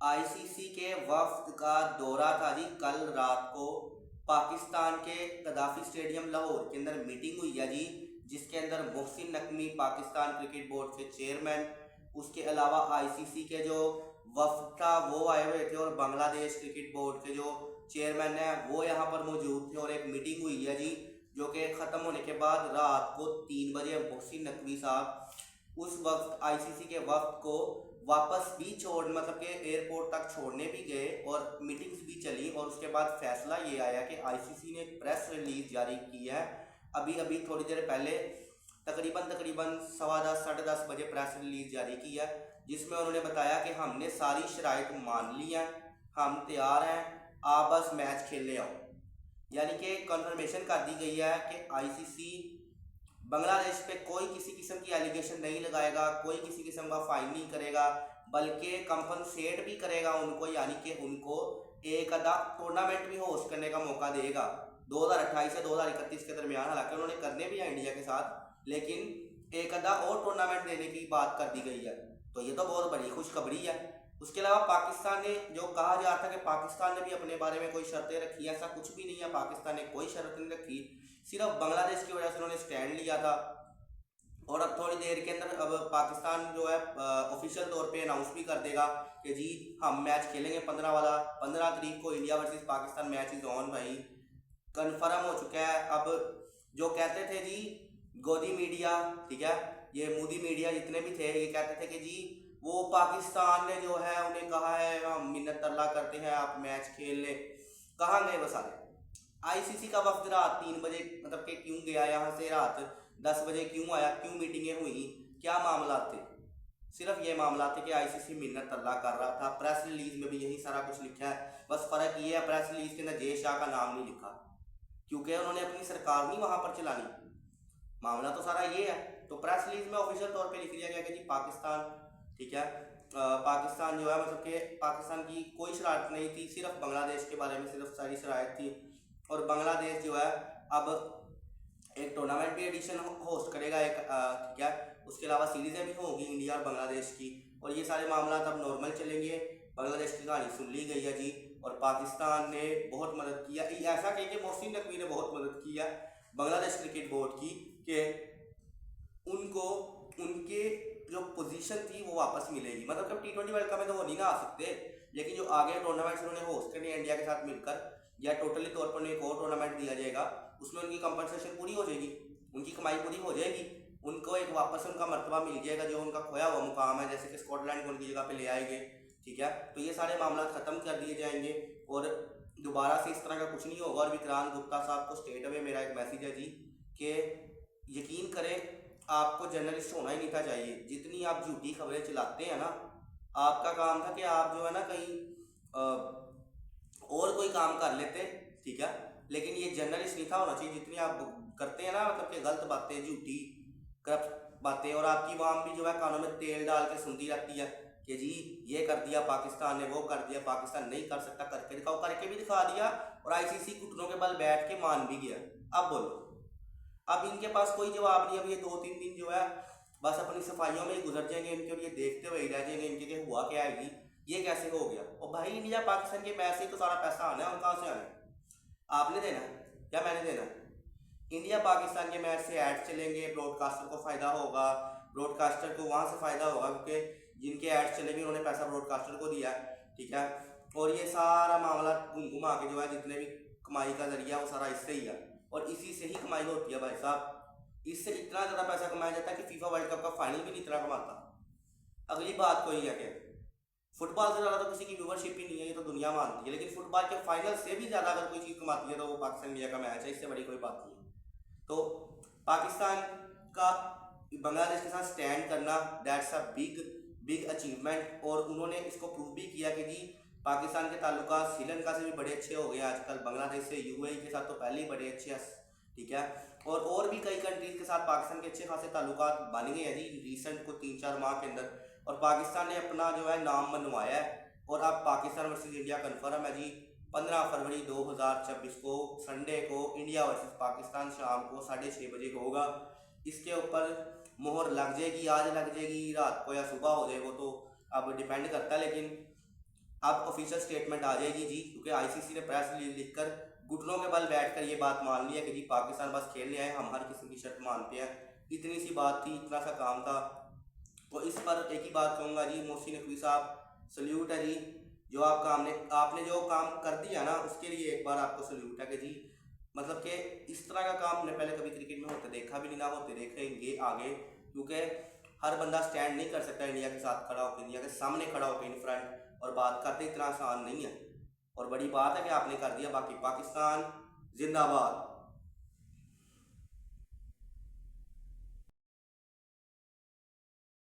ICC के वफ्द का दौरा था जी कल रात को। पाकिस्तान के गद्दाफी स्टेडियम लाहौर के अंदर मीटिंग हुई है जी, जिसके अंदर मोहसिन नकवी पाकिस्तान क्रिकेट बोर्ड के चेयरमैन, उसके अलावा आईसीसी के जो वफ्द था वो आए हुए थे, और बांग्लादेश क्रिकेट बोर्ड के जो चेयरमैन है वो यहाँ पर मौजूद थे। और एक मीटिंग हुई है जी, जो कि ख़त्म होने के बाद रात को 3 बजे मोहसिन नकवी साहब उस वक्त आईसीसी के वक्त को वापस भी छोड़ मतलब कि एयरपोर्ट तक छोड़ने भी गए, और मीटिंग्स भी चली। और उसके बाद फैसला ये आया कि आईसीसी ने प्रेस रिलीज जारी की है अभी अभी थोड़ी देर पहले, तकरीबन तकरीबन 10:15 10:30 बजे प्रेस रिलीज जारी की है, जिसमें उन्होंने बताया कि हमने सारी शराइत मान ली हैं, हम तैयार हैं, आप बस मैच खेलने आओ। यानी कि कंफर्मेशन कर दी गई है कि आईसीसी बांग्लादेश पे कोई किसी किस्म की एलिगेशन नहीं लगाएगा, कोई किसी किस्म का फाइन नहीं करेगा, बल्कि कंपनसेट भी करेगा उनको, यानी कि उनको एक अदा टूर्नामेंट भी होस्ट करने का मौका देगा 2028 से 2031 के दरमियान। हालांकि उन्होंने करने भी है इंडिया के साथ, लेकिन एक अदा और टूर्नामेंट देने की बात कर दी गई है। तो ये तो बहुत बड़ी खुशखबरी है। उसके अलावा पाकिस्तान ने जो कहा जा रहा था कि पाकिस्तान ने भी अपने बारे में कोई शर्तें रखी, ऐसा कुछ भी नहीं है। पाकिस्तान ने कोई शर्त नहीं रखी, सिर्फ बांग्लादेश की वजह से उन्होंने स्टैंड लिया था। और अब थोड़ी देर के अंदर अब पाकिस्तान जो है ऑफिशियल तौर पे अनाउंस भी कर देगा कि जी हम मैच खेलेंगे 15 वाला, 15 तारीख को India versus Pakistan match is on. भाई कन्फर्म हो चुका है। अब जो कहते थे जी गोदी मीडिया, ठीक है, ये मोदी मीडिया जितने भी थे, ये कहते थे कि जी वो पाकिस्तान ने जो है उन्हें कहा है हम मिन्नत अल्लाह करते हैं आप मैच खेल लें। कहाँ गए वो सारे? आईसीसी का वक्त रात 3 बजे मतलब कि क्यों गया यहाँ से, रात 10 बजे क्यों आया, क्यों मीटिंगें हुई, क्या मामला थे? सिर्फ ये मामला थे कि आईसीसी मिन्नत अल्लाह कर रहा था। प्रेस रिलीज में भी यही सारा कुछ लिखा है, बस फर्क ये है प्रेस रिलीज के अंदर जय शाह का नाम नहीं लिखा, क्योंकि उन्होंने अपनी सरकार नहीं वहां पर चलानी। मामला तो सारा ये है। तो प्रेस रिलीज में ऑफिशियल तौर पे लिख दिया गया कि जी पाकिस्तान, ठीक है, पाकिस्तान जो है मतलब कि पाकिस्तान की कोई शरारत नहीं थी, सिर्फ बांग्लादेश के बारे में सिर्फ सारी शरारत थी। और बांग्लादेश जो है अब एक टूर्नामेंट भी एडिशन होस्ट करेगा एक, ठीक है, उसके अलावा सीरीजें भी होंगी इंडिया और बांग्लादेश की। और ये सारे मामला अब नॉर्मल चलेंगे। बांग्लादेश की कहानी सुन ली गई है जी, और पाकिस्तान ने बहुत मदद किया, ऐसा कहें कि मोहसिन नकवी ने बहुत मदद की है बांग्लादेश क्रिकेट बोर्ड की, कि उनको उनके जो पोजीशन थी वो वापस मिलेगी। मतलब जब T20 वर्ल्ड कप में तो वो नहीं ना आ सकते, लेकिन जो आगे टूर्नामेंट्स उन्होंने होस्ट करने इंडिया के साथ मिलकर, या टोटली तौर पर उन्हें एक और टूर्नामेंट दिया जाएगा, उसमें उनकी कंपनसेशन पूरी हो जाएगी, उनकी कमाई पूरी हो जाएगी, उनको एक वापस उनका मर्तबा मिल जाएगा, जो उनका खोया हुआ मुकाम है, जैसे कि स्कॉटलैंड को उनकी जगह पे ले आएंगे, ठीक है। तो ये सारे मामला खत्म कर दिए जाएंगे, और दोबारा से इस तरह का कुछ नहीं होगा। और विक्रांत गुप्ता साहब को स्टेट में मेरा एक मैसेज है जी, कि यकीन करें आपको जर्नलिस्ट होना ही नहीं था चाहिए। जितनी आप झूठी खबरें चलाते हैं ना, आपका काम था कि आप जो है ना कहीं और कोई काम कर लेते, ठीक है, लेकिन ये जर्नलिस्ट नहीं था होना चाहिए। जितनी आप करते हैं ना मतलब कि गलत बातें, झूठी करप्ट बातें, और आपकी आवाम भी जो है कानों में तेल डाल के सुनती रहती है कि जी ये कर दिया पाकिस्तान ने, वो कर दिया, पाकिस्तान नहीं कर सकता, करके दिखाओ, करके भी दिखा दिया, और आईसीसी घुटनों के बल बैठ के मान भी गया। अब बोलो, अब इनके पास कोई जवाब नहीं। अब ये 2-3 दिन जो है बस अपनी सफाइयों में ही गुजर जाएंगे इनके, और ये देखते हुए ही रह जाएंगे इनके कि हुआ क्या है जी, ये कैसे हो गया। और भाई इंडिया पाकिस्तान के मैच से तो सारा पैसा आना है, हम कहाँ से आना है? आपने देना है या मैंने देना है? इंडिया पाकिस्तान के मैच से ऐड चलेंगे, ब्रॉडकास्टर को फायदा होगा, ब्रॉडकास्टर को वहां से फायदा होगा, क्योंकि जिनके ऐड चलेंगे उन्होंने पैसा ब्रॉडकास्टर को दिया है, ठीक है। और ये सारा मामला घूम घुमा के जो है जितने भी कमाई का जरिया वो सारा इससे ही है, और इसी से ही कमाई होती है भाई साहब। इससे इतना ज़्यादा पैसा कमाया जाता है कि फीफा वर्ल्ड कप का फाइनल भी नहीं इतना कमाता। अगली बात कोई है कि फुटबॉल से ज़्यादा तो किसी की व्यूवरशिप ही नहीं है, ये तो दुनिया मानती है, लेकिन फुटबॉल के फाइनल से भी ज़्यादा अगर कोई चीज़ कमाती है तो वो पाकिस्तान इंडिया का मैच है, इससे बड़ी कोई बात नहीं है। तो पाकिस्तान का बांग्लादेश के साथ स्टैंड करना, that's a big big achievement, और उन्होंने इसको प्रूव भी किया कि जी पाकिस्तान के ताल्लुकात श्रीलंका से भी बड़े अच्छे हो गए आजकल, बांग्लादेश से, यूएई के साथ तो पहले ही बड़े अच्छे हैं, ठीक है। और भी कई कंट्रीज के साथ पाकिस्तान के अच्छे खासे ताल्लुकात बन गए हैं जी रिसेंट को 3-4 माह के अंदर, और पाकिस्तान ने अपना जो है नाम मनवाया है। और अब पाकिस्तान वर्सेस इंडिया कन्फर्म है जी, 15 फरवरी 2026 को संडे को इंडिया वर्सेस पाकिस्तान शाम को 6:30 बजे होगा। इसके ऊपर मोहर लग जाएगी, आज लग जाएगी, रात को या सुबह हो जाए, वो तो अब डिपेंड करता है। लेकिन अब ऑफिशियल स्टेटमेंट आ जाएगी जी, क्योंकि आईसीसी ने प्रेस रिलीज लिखकर घुटनों के बल बैठकर ये बात मान ली है कि जी पाकिस्तान बस खेलने आए, हम हर किस्म की शर्त मानते हैं। इतनी सी बात थी, इतना सा काम था। तो इस पर एक ही बात कहूँगा जी, मोहसिन नकवी साहब सल्यूट है जी, जो आपने जो काम कर दिया ना, उसके लिए एक बार आपको सल्यूट है कि जी मतलब कि इस तरह का काम हमने पहले कभी क्रिकेट में होते देखा भी नहीं, ना होते देखेंगे आगे, क्योंकि हर बंदा स्टैंड नहीं कर सकता इंडिया के साथ खड़ा होकर, इंडिया के सामने खड़ा होकर इन फ्रंट और बात करते, इतना आसान नहीं है। और बड़ी बात है कि आपने कर दिया। बाकी पाकिस्तान जिंदाबाद।